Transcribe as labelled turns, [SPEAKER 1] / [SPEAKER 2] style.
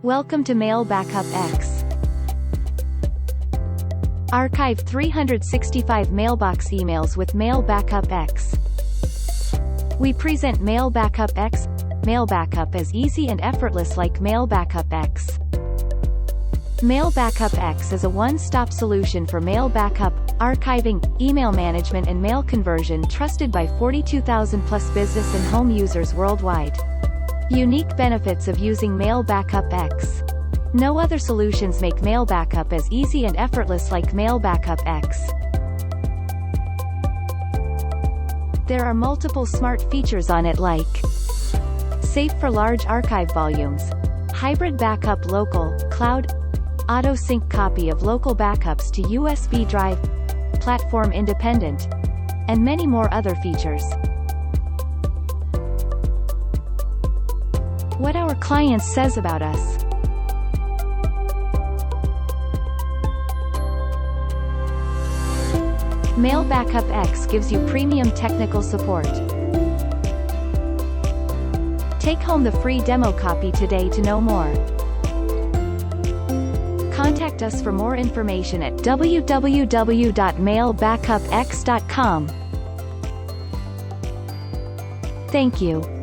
[SPEAKER 1] Welcome to Mail Backup X. Archive 365 mailbox emails with Mail Backup X. We present Mail Backup X. Mail backup is easy and effortless like Mail Backup X. Mail Backup X is a one-stop solution for mail backup, archiving, email management and mail conversion trusted by 42,000-plus business and home users worldwide. Unique benefits of using Mail Backup X. No other solutions make mail backup as easy and effortless like Mail Backup X. There are multiple smart features on it like safe for large archive volumes, hybrid backup local, cloud, auto-sync copy of local backups to USB drive, platform independent, and many more other features. What our clients says about us. Mail Backup X gives you premium technical support. Take home the free demo copy today to know more. Contact us for more information at www.mailbackupx.com. Thank you.